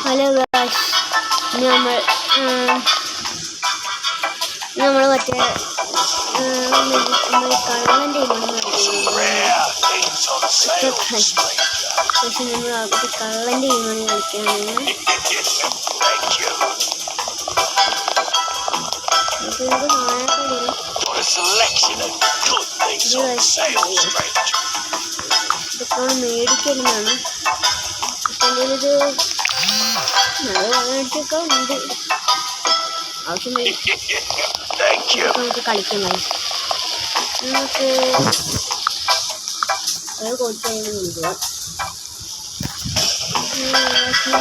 Hello guys, നമ്മൾ മറ്റേ കള്ളൻ്റെ പക്ഷെ നമ്മൾ അവിടുത്തെ കള്ളൻ്റെ ഗെയിമാണ് കളിക്കുകയാണ്. ഇതൊക്കെ മേടിക്കലുമാണ്. പക്ഷെ ഇത് മേടിച്ചൊക്കെ ഉണ്ട്. ആവശ്യം നമുക്ക് കളിക്കാം. നമുക്ക് കൊടുക്കാൻ കൊണ്ടുപോവാ. 4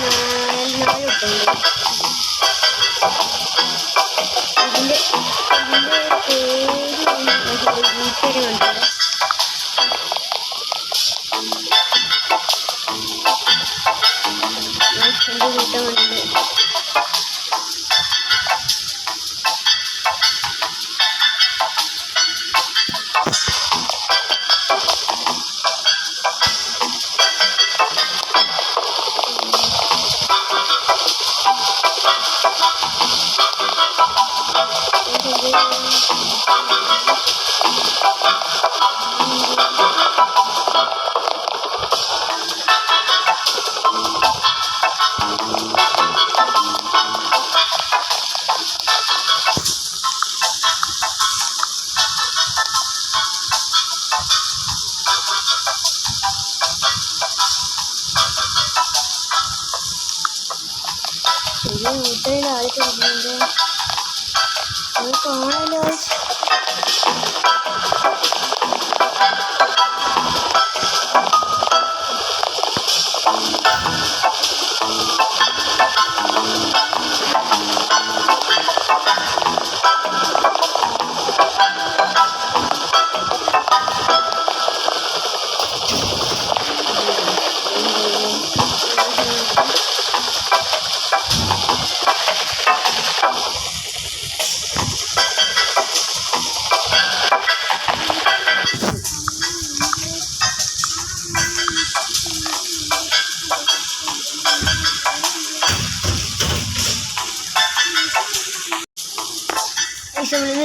ഇതിൻ്റെ പേര് കണ്ടത് കൂട്ടാൻ വേണ്ടിയിട്ട് ഇത്രയും ആദ്യത്തെ വരുന്നുണ്ട്. അത് കാണാലോ.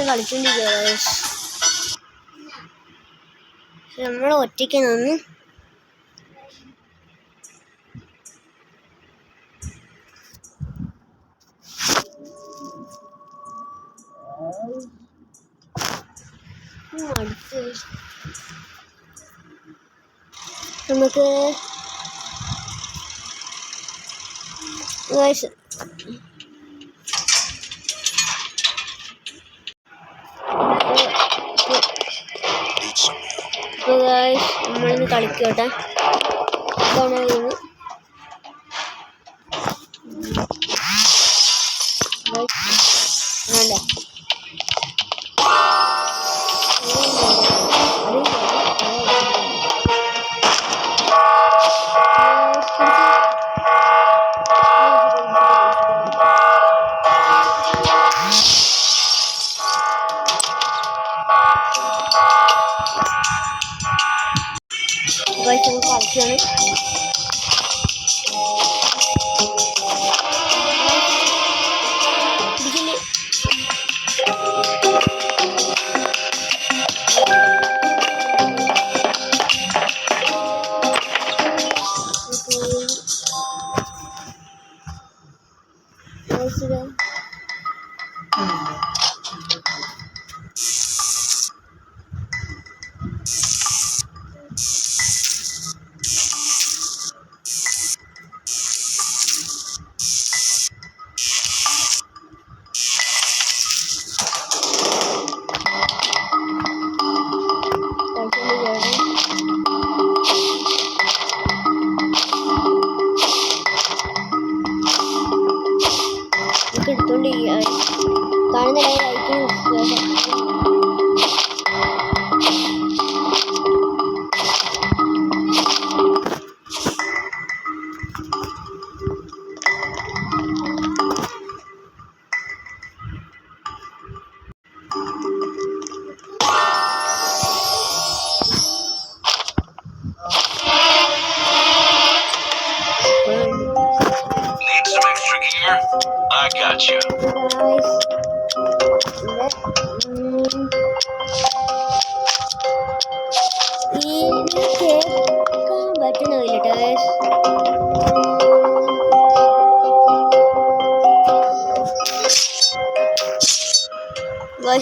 കളിച്ചോണ്ടിരിക്കുക. നമ്മൾ ഒറ്റയ്ക്ക് നിന്ന് നമുക്ക് നമ്മളിന്ന് കളിക്കട്ടെ. ഇതാണ് ഗെയിം. വേണ്ട കളിക്കാണ്.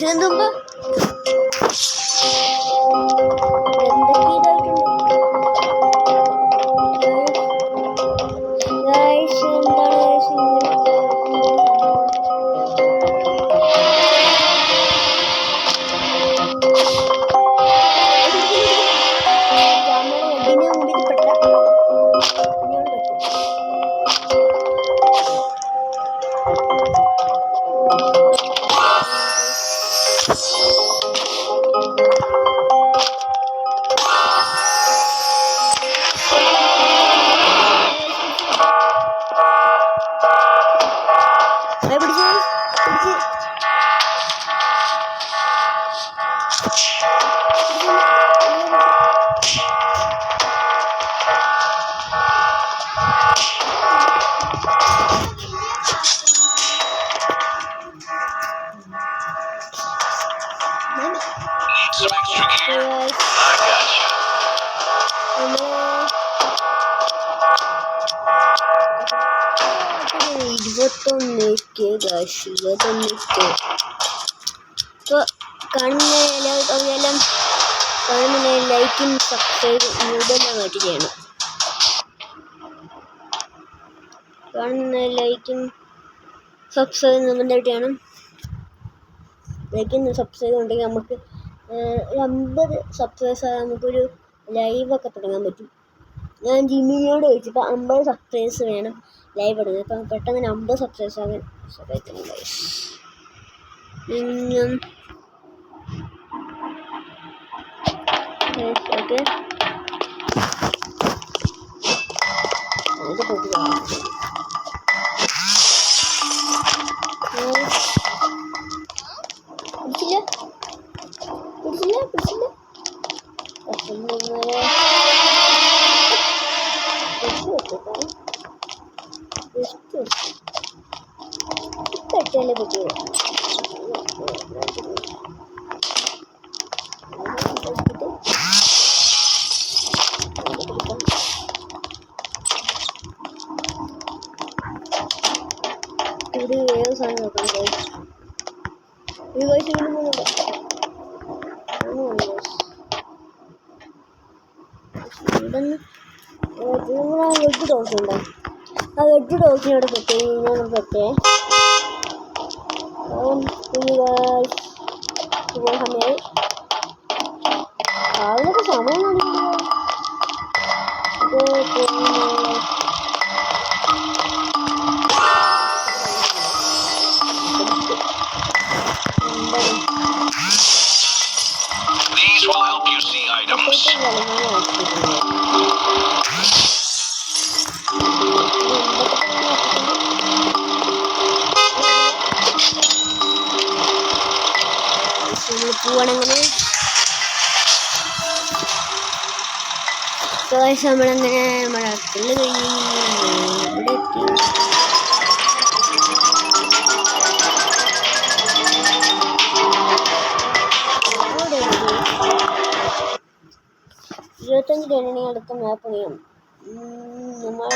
എന്തുമ്പോ ഇരുപത്തൊന്നിക്ക് ഇപ്പോൾ കാണുന്ന ലൈക്കും സബ്സ്ക്രൈബ് നിർബന്ധമായിട്ട് ചെയ്യണം. കാണുന്ന ലൈക്കും സബ്സ്ക്രൈബ് നിർബന്ധമായിട്ട് ചെയ്യണം. ലൈക്കും സബ്സ്ക്രൈബ് ഉണ്ടെങ്കിൽ നമുക്ക് 50 സബ്സ്ക്രൈബേഴ്സ് ആയാൽ നമുക്കൊരു ലൈവൊക്കെ തുടങ്ങാൻ പറ്റും. ഞാൻ ജിമ്മിനോട് ചോദിച്ചപ്പോൾ 50 സബ്സ്ക്രൈബേഴ്സ് വേണം ലൈവ് ഇടുന്നത്. അപ്പം പെട്ടെന്ന് 50 സബ്സ്ക്രൈബേഴ്സ് ആകാൻ സഹായിക്കുന്നു ഗൈസ്. ഓക്കെ പിടിച്ചില്ല പറ്റിയാലേ പറ്റിയോ ഇവിടെ വേറെ സാധനം നോക്കാം ഈ വയസ്സ് വെജ് ടോസ്റ്റ് ഉണ്ടോ? ആ വെജ് ടോസ്റ്റിനോട് പറ്റേ സമയമായി രാവിലത്തെ സമയം These will help you see items. പോവാണങ്ങനെ നമ്മളങ്ങനെ നമ്മുടെ പുല്ല് കഴിഞ്ഞ് ഇവിടെ എത്തി. $25 അടുത്ത മാപ്പ് പണിയാം. നമ്മൾ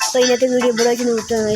അപ്പോൾ ഇന്നത്തെ വീഡിയോ ഇവിടെ വെച്ച് നിർത്തുകയാണ്.